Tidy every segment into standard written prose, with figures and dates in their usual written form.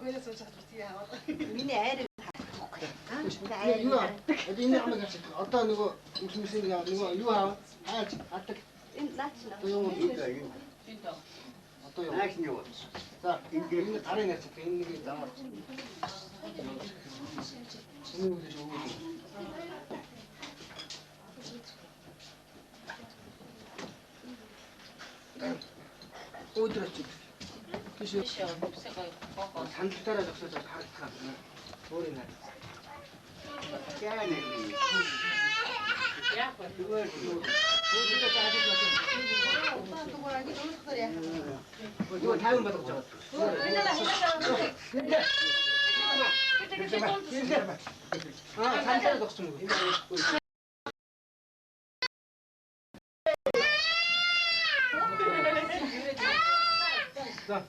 미네 이거 어디 한번 같이 어떤 이거 무슨 생각 이거 또 이거 또 이거 자 이거 다른 애 찍게 있는 게 나와 어디로 드시오. 단추 따라 적셔서 가. 머리 나. 깨네. 야, 그걸 어디가 따질 것 같아. 오빠 알기 너무 그래. 이거 다음 받아 줘. 아, 단추 적셔. 자.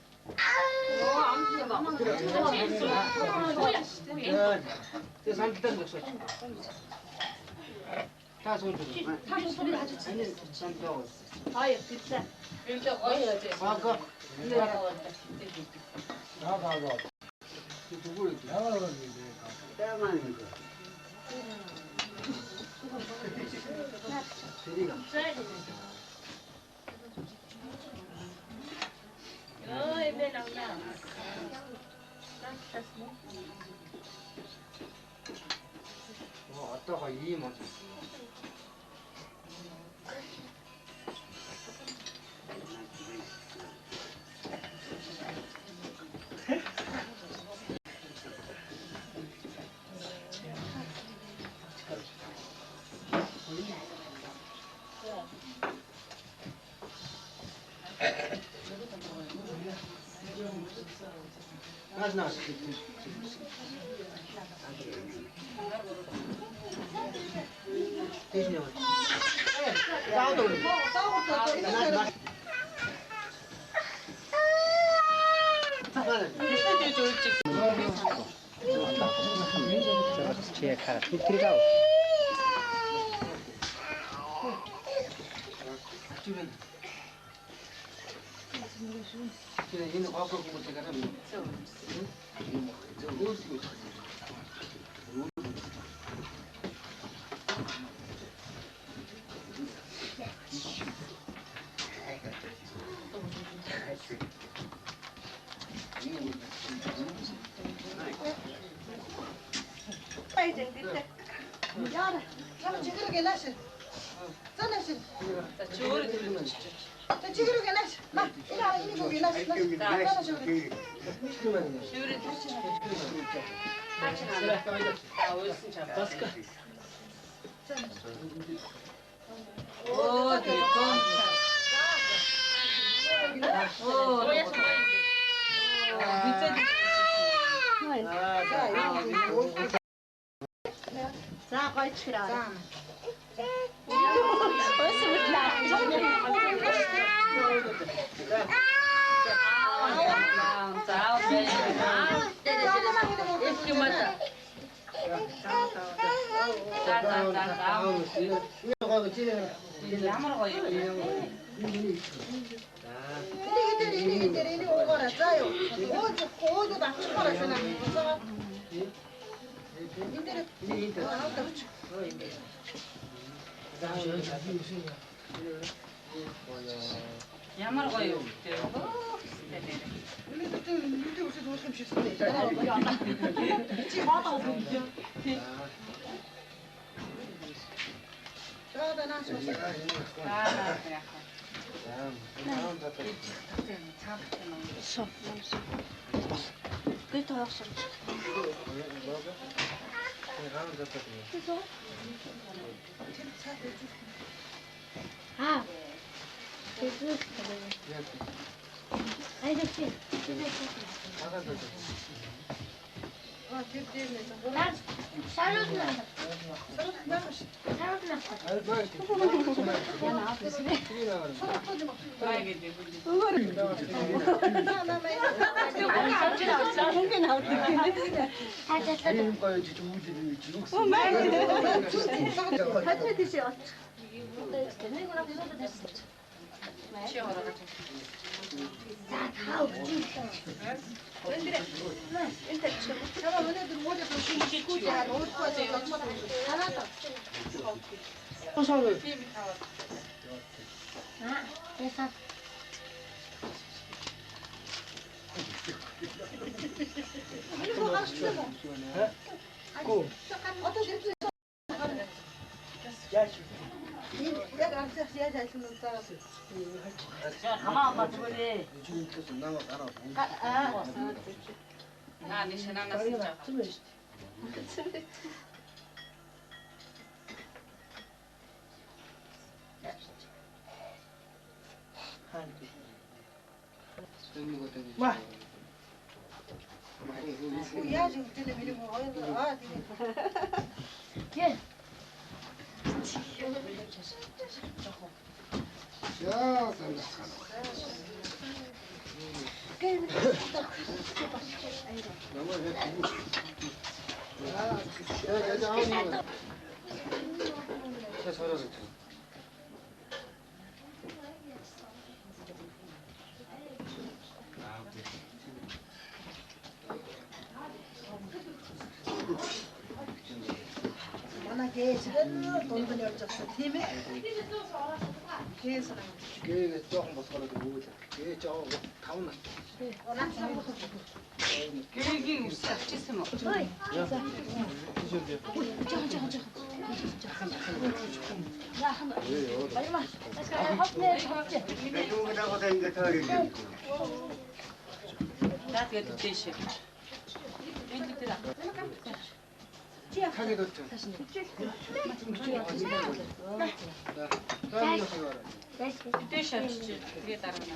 왔다가 이 맞아. 나왔어. 대신에 싸워도 제 카라 들어가고 얘는 과거 공부 제가 하면 자, 거의 치라. Ямар гоё юу гэдэг. Люди уже должны чувствовать. Чи хата өгдөө. За данаас уу. Гэрт явах. А. Айдачи. А, ты где? Салют надо. Салют надо. Салют надо. Я на офисе. 치워라 가자. Tamam öyle dur. Hoca da şu kucağa doğru koyacak. Hatta. Koşalım. Bunu karıştırma. 고. Ata götür. Gel şimdi. Ya artık ya şunu tarafı. 자, 가만 봐, 저거리. Aa. 나 니신 하나 쓰자. 와. Ya şimdi telefonu oyun. Aa diye. 야, Bana geçiren dolgun yapacaksın değil mi? Geçsin. 걔 조금 못 살아도 모으자. 걔 조금 타오나. Ona sen bu. 교육이 없어. 찢으면. 나한테 그 대신. 왼쪽이다. 타기도 좀. 대신 그게 따르나.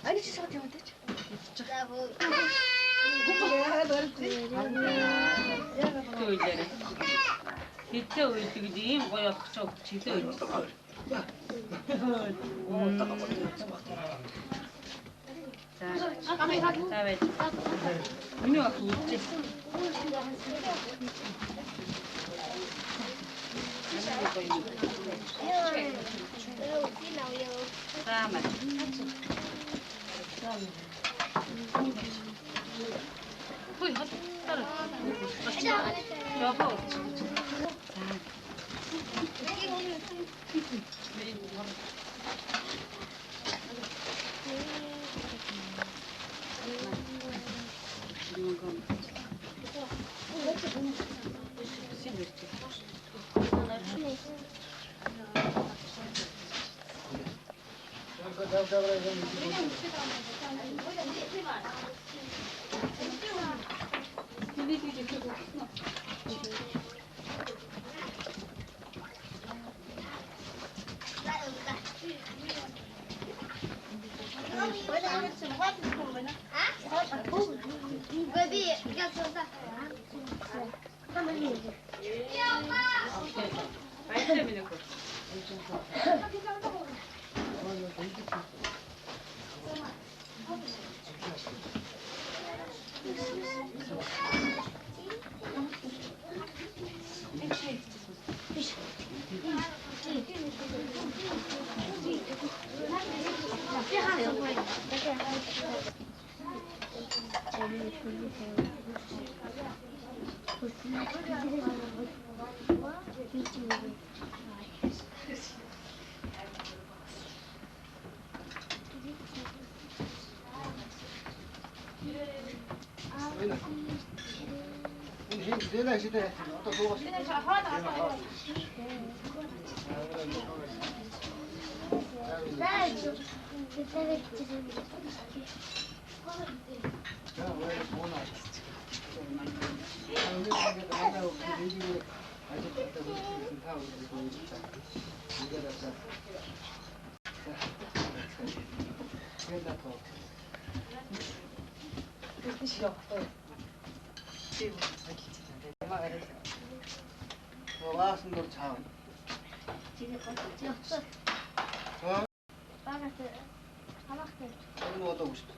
Aynı şey satıyor mu? 또 이제는 이때 어디지? 뭐야, 저 진짜 어디? 자, 다음에 언니가 그거지. 다음에 거기 한 따라. 여보. Baby, я сюда. 말씀이 거. 내가 시대 또 보고 싶어. 왔습니다. 참. 어? 이거 어떠고 싶어?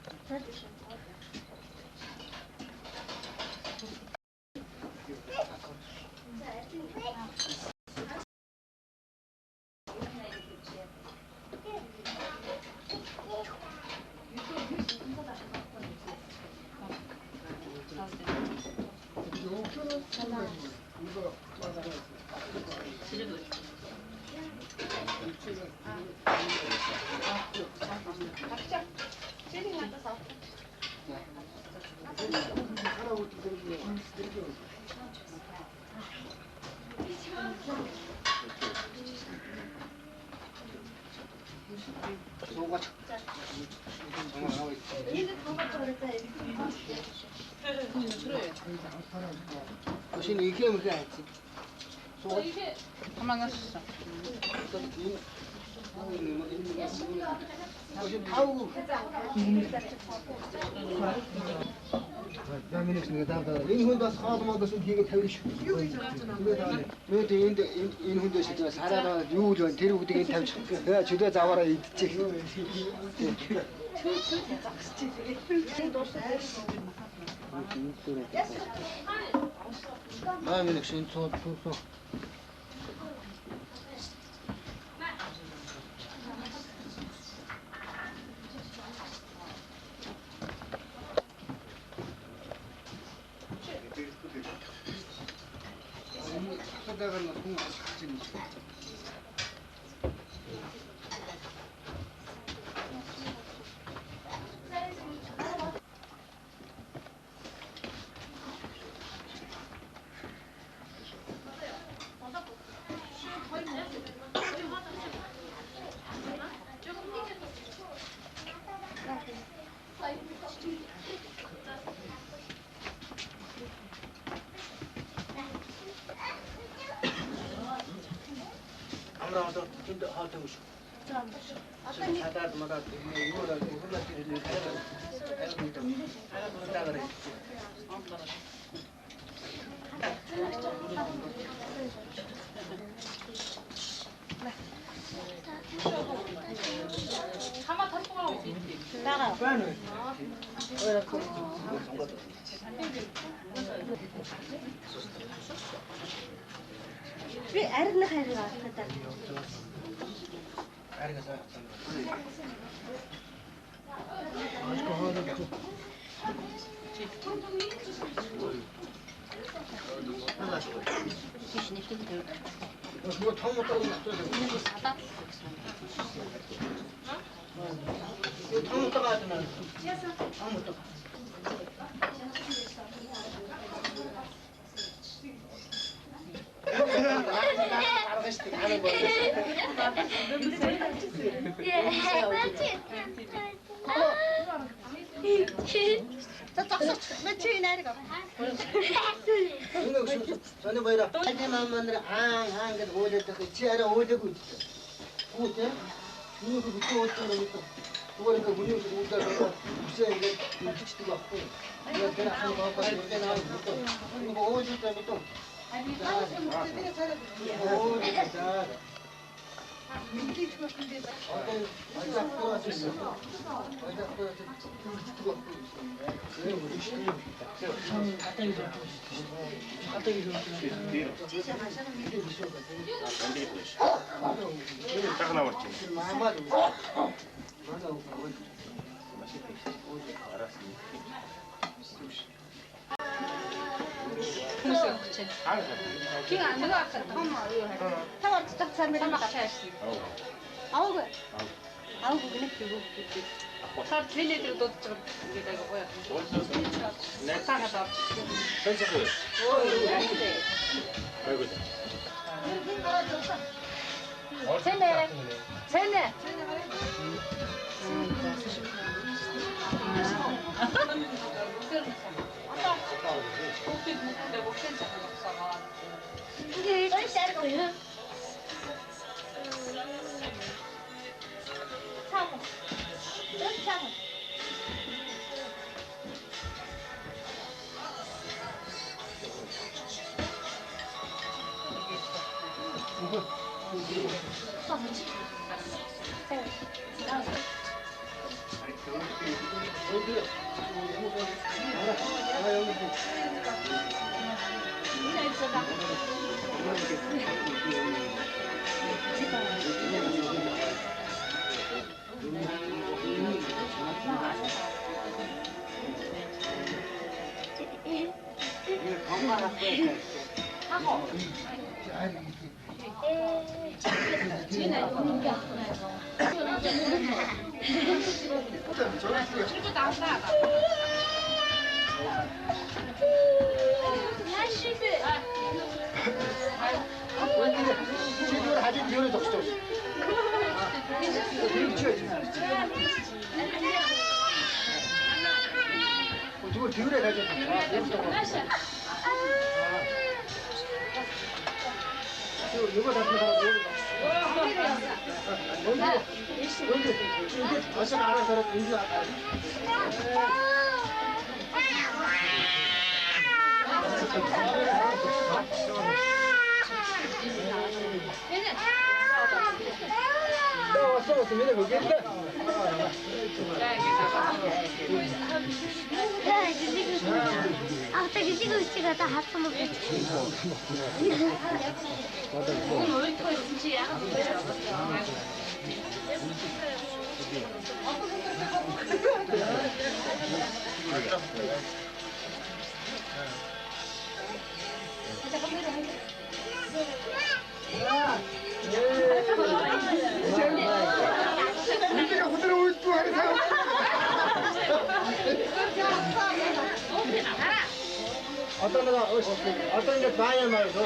무슨 이게 뭐가 있지? 가만 놨어. 무슨 타고. 나는 지금 나다. 이 혼자 사도마다 좀 되게 타고 싶어. 왜 되는데 이 혼자 진짜 살아나 유전 데리고 되게 타고 싶어. 내가 주도 잡아라 있지. 마음이 신소 소소. 하다가는 공 같이 아무래도 진짜 하고 싶어. 하다마다 이거를 혼자끼리 하다 그래. 가만 타고 가고 나가. 빨리. 왜 아르나 가야 알겠어. 이거 처음 먹다고 놨어. 이거 처음 먹다가 하잖아. 처음 먹다가. 며칠 나리가. 전에 뭐이라. 하지만 만들 앙 그래도 오졌다. 지하라 오졌고 있어. 오졌? 이거 밑에 어쩌고 밑에. 그거는 그 문용식 오다가 무시해 이게 특식도 갖고. 이거 내가 하는 거 갖고 이렇게 나오고 이거 오졌다 밑에. 아니 하나씩 먹지 내가 잘해. 오졌다. 민기 주가 근데 어떤 완전 들어왔어. 완전 들어왔어. 특식도 갖고 있어. 그래 뭐 시키는 거 있다. 딱 나왔지. 기가 안 들어갔어. 타워 딱 잘면 막 쳐야지. 아우 그 아우 그냥 그거. 다 쟤네들도 좀 우리가 이거 뭐야? 나가다. 선수들. 아이고. 쟤네. 쟤네. 이게 쌀 거예요? 차고. 차고. 지금은 아직 비오는 적시죠. 누구 비율에 가져. 이거 다 여기 벌써 알아서 인지 알아. 왔어 왔습니다 거기. 아, 되게 지금 다 합쳐 먹겠지. 오늘 왜 이렇게 진지야? 우리가 후드로 올 줄 알아서. 어떤 거가 어떤 게 많이 말고.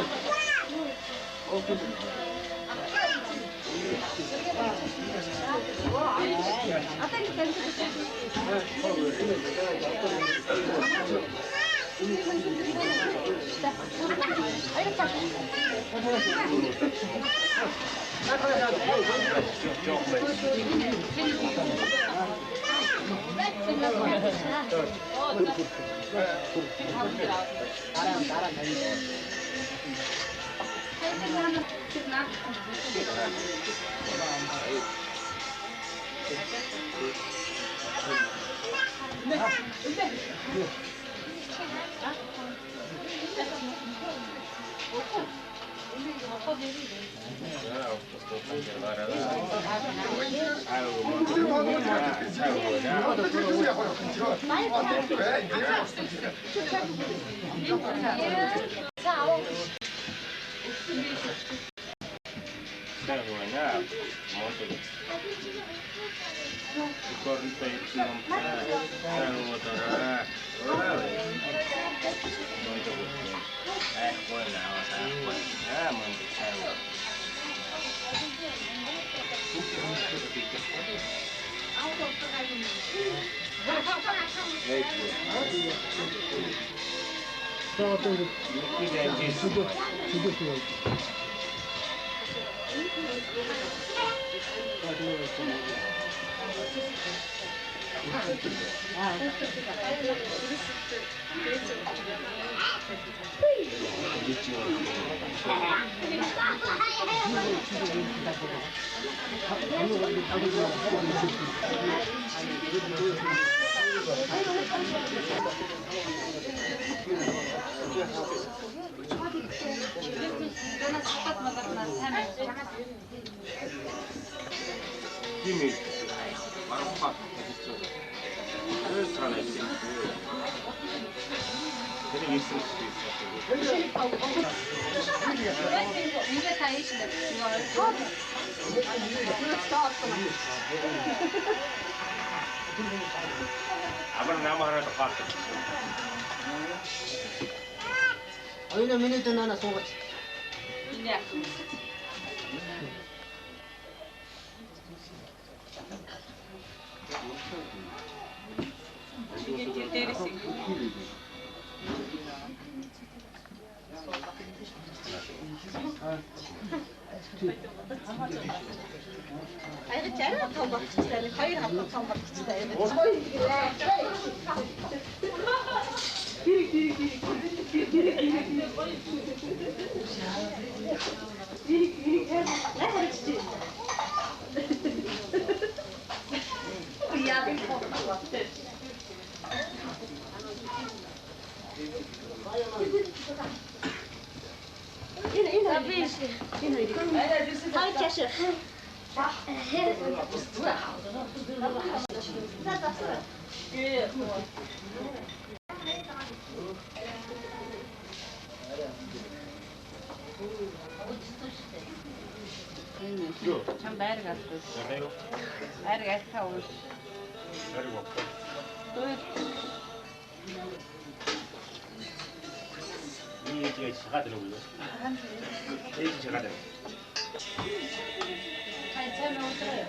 힘이 막팍 있어. 그 사람이 있고. 그냥 있을 수도 있어. 이게 다 이시네. 이거 아버는 나무 하나 더 깎아. 어이나 미니트 나나 속았지. 이제 이게 데리시. 아이고 잘 탐박치다. 가위를 한번 탐박치다. 참 나이를 갔어. 나이를 갔다 올. 그리고 또 이 얘기가 제가 들어볼래? 얘기 제가 들어. 한 처음에 오더라요.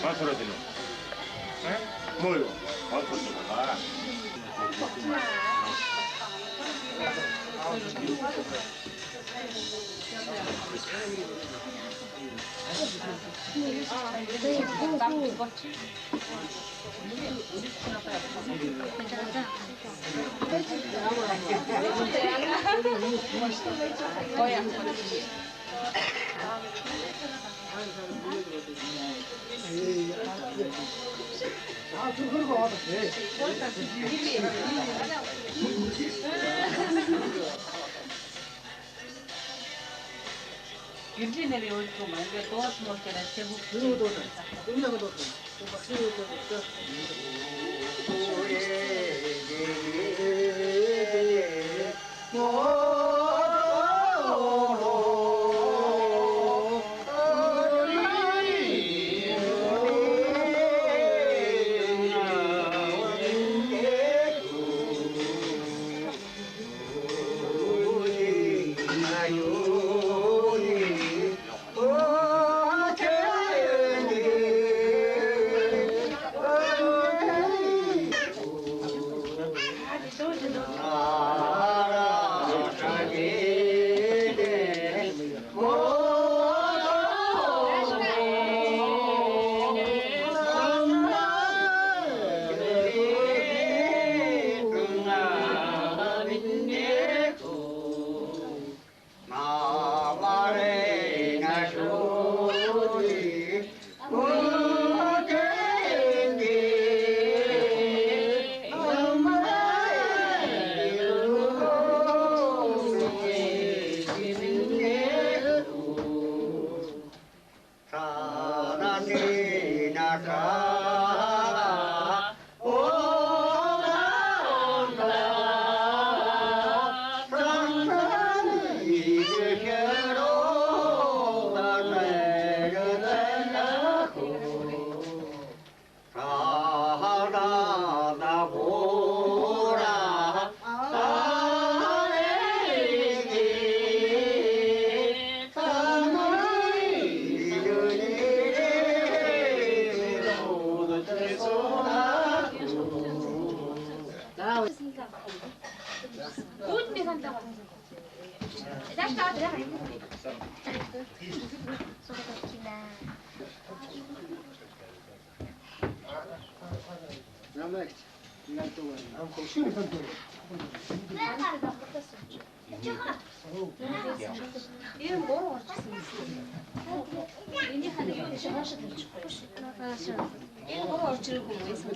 아, 소라지는. 네? 뭐요? 아, 소라지가. 아, 좀 그러고 와도 돼. 윤진애비 올 거면 이게 도와주 먹잖아. 대국 그러고 도 끝나고 도 얘는 뭐로 왔었어? 얘는 뭐로 왔지를 보고 있어.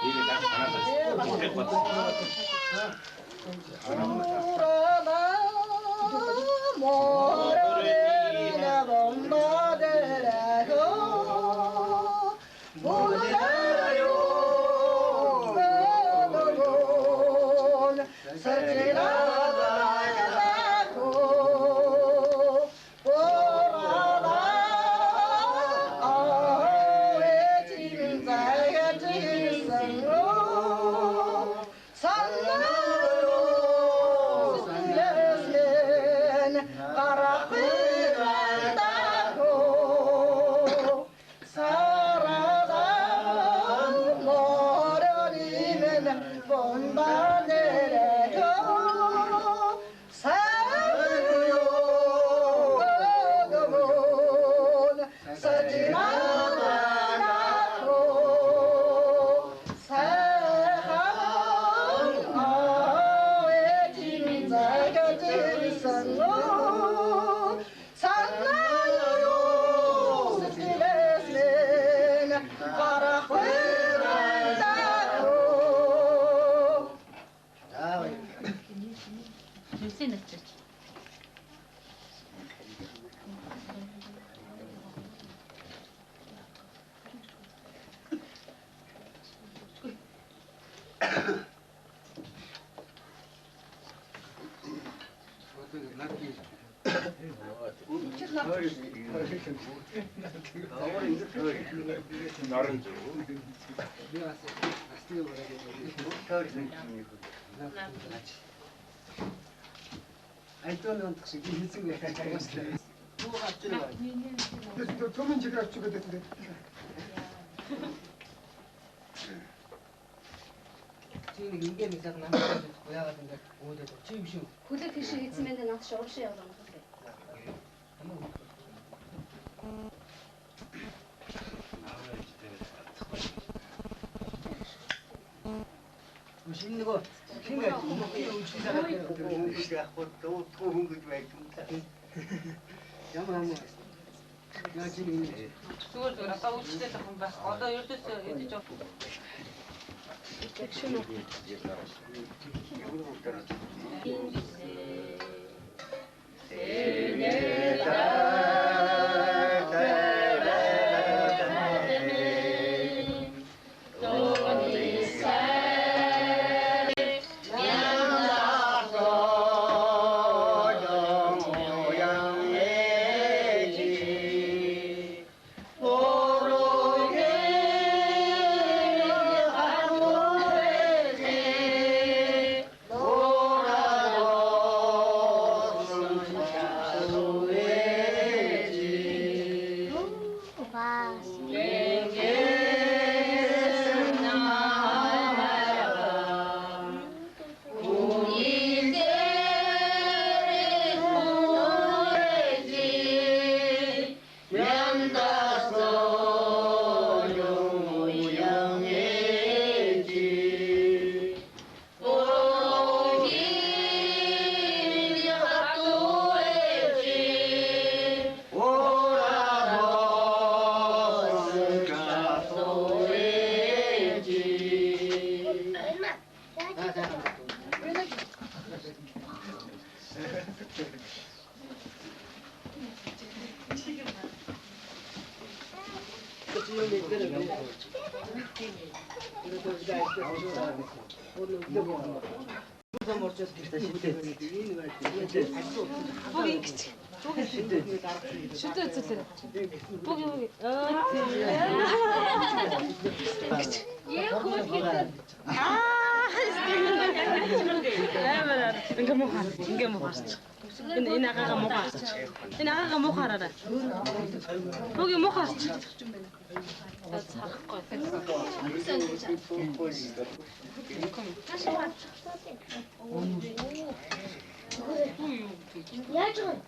이게 딱 하나 될것 같아. 나를 줘. Kurde kişi gitmeden aşağı şey adam. 맛있는 거 생각 우치 사람들 또 좋은 거 좋아해 좀 야무 한번 야 지금 죽을 아까 우치대다 본 봐. 어떤 12시 이제 좀. 얘 그걸 기대. 아. Ингээ муу хаа. Ингээ муу хаарч. Энэ агаага муу хаарч. Энэ агаага муу хаараа. Өг муу хаарч. Цаахгүй. Яаж вэ?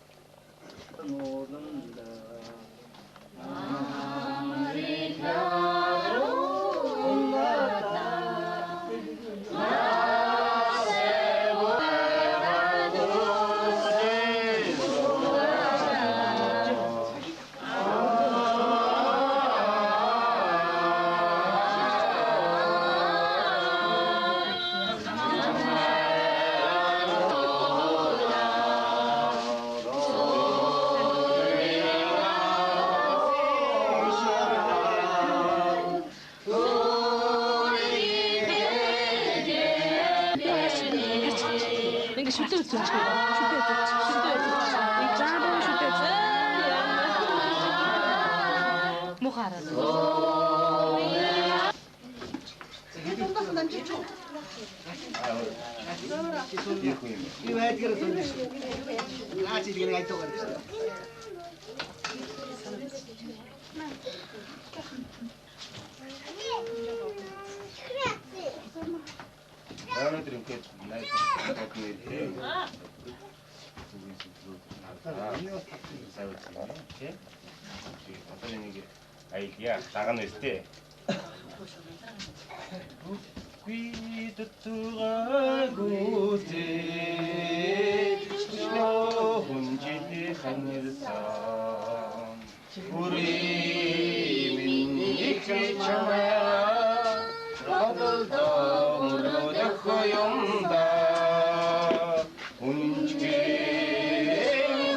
나가는 때 귀두투가 곳에 혼질 하늘섬 우리 민익지 참아 너들도 무르다 허용다 운지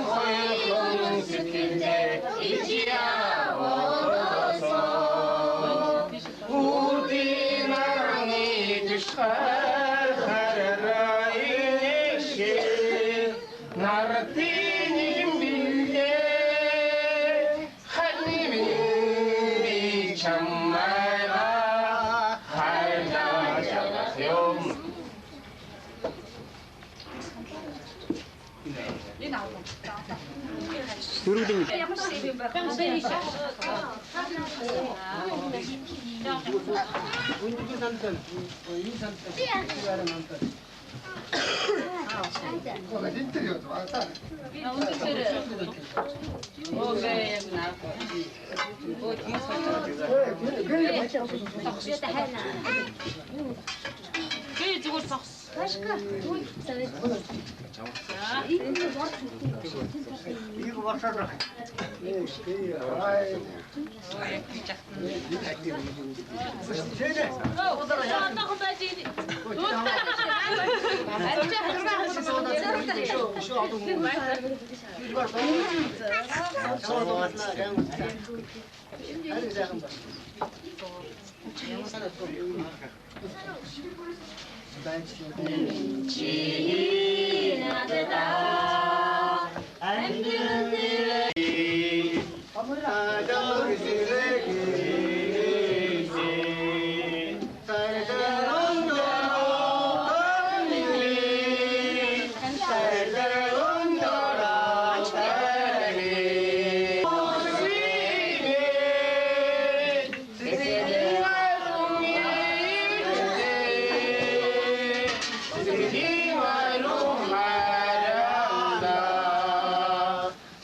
허용 스킬데 이지야 나라티님 빌게 하님이 참말아 할자 잡아세요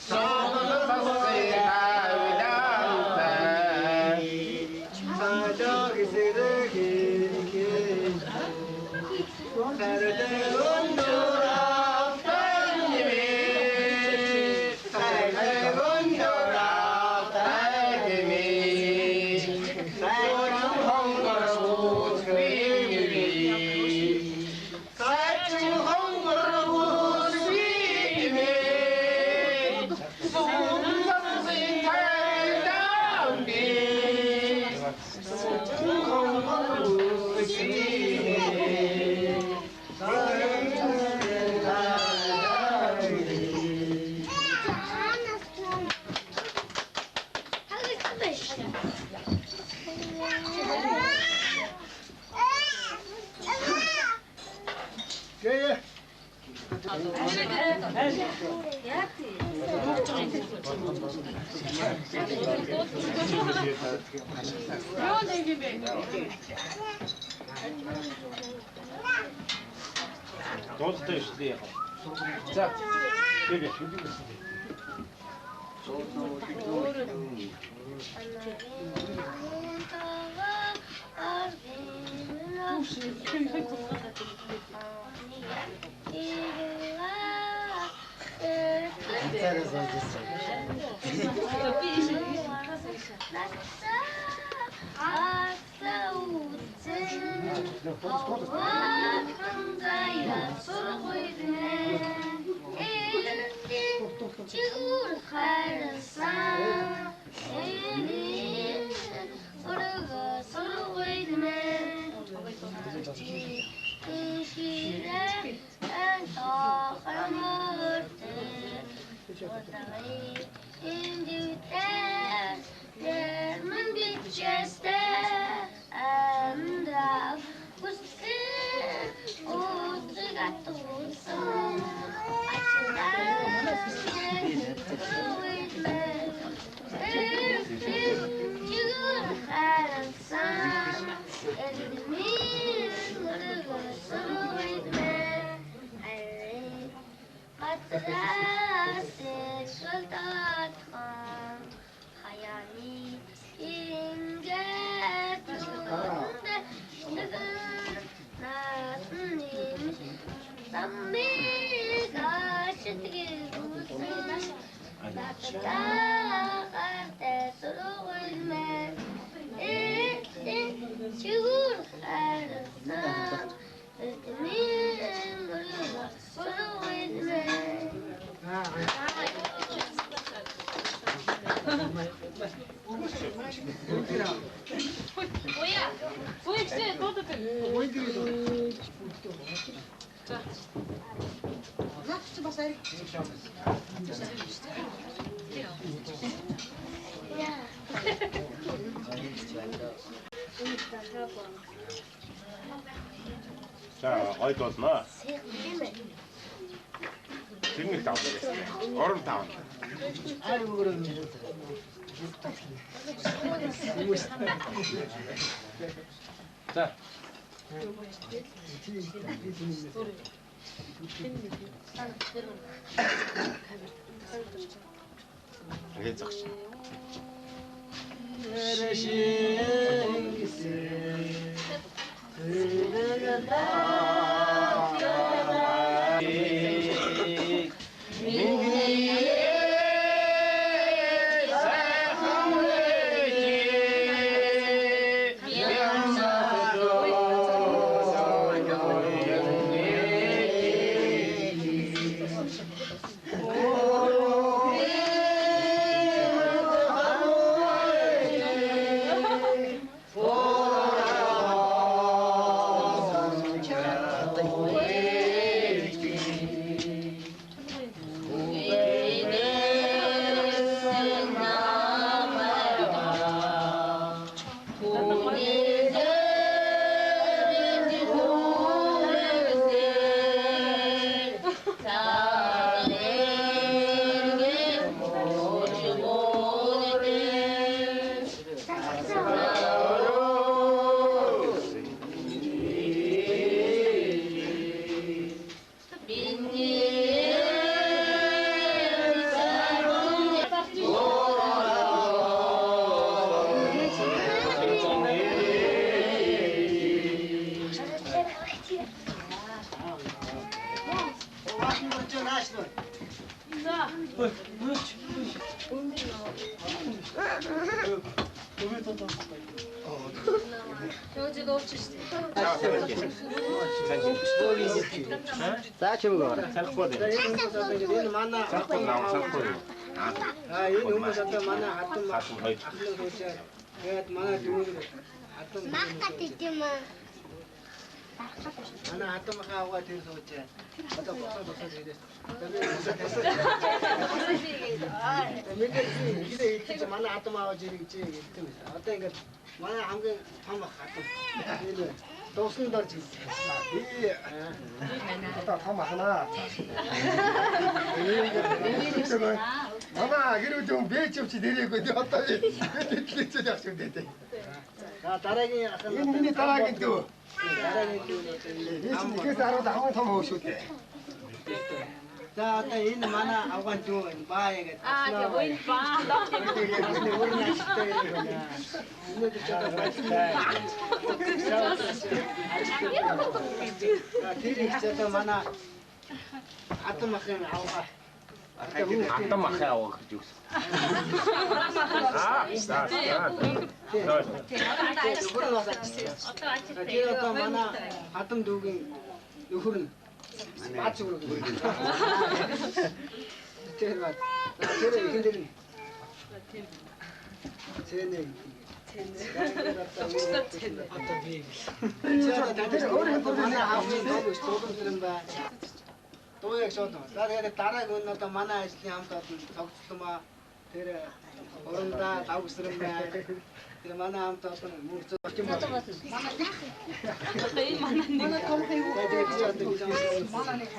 So Дуустай шүү дээ. За. Тэгээ. 자, 어디 왔나? 등을 따오네. 얼음 따오네. 아이고 그러면 자. 이게 작시. За чимээ. 살코드. Энэ манай 살코드 나와 살코드. энэ хүмүүс одоо манай хатан 가슴 거의 тэгээд манай дүүнг хатан Махкат идэм аа. манай хатан хаагаа тэр сууж одоо босоод ирээс. Тэгээд манай хатан аваад ирэх гэж хэлсэн. Одоо ингээд манай хамгийн том хатан энэ Туусан дорж ирсэн. Би одоо том ахнаа. Манай гэр бүл бэж явж нэрээгүй тий одоо тэтлээчээ явах юм дээ. За дараагийн ахын Энэ миний дараагийн дүү. дараагийн дүү. Ихээс 10 хамгийн том хөө шүү дээ. За одоо энэ манай авгаан дүү баа ягээд. Тэгээ буй баа. Өөрийн ажилтай байна. Өнөөдөр ч одоо тэр их ч одоо манай Адам ахын авгаа. Адам ахаа авах гэж юу гэсэн. Нөхөр нь бас ажилласан. Тэр одоо манай Адам дүүгийн нөхөр нь бац өгөх. Тэр бат. Тэр ихэн дээр нь. Цэнэ. Одоо би. Тэр өөрөө манай авны дүүг студент юм байна. Дуу яг шууд. За тэгээд дараагийн нь одоо манай ажлын хамт олон цогцломаа тэр орондоо давгсран байна. Тэр манай хамт олон мөрцөө орчин байна. Манай том хийг Манай нэг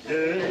Ey,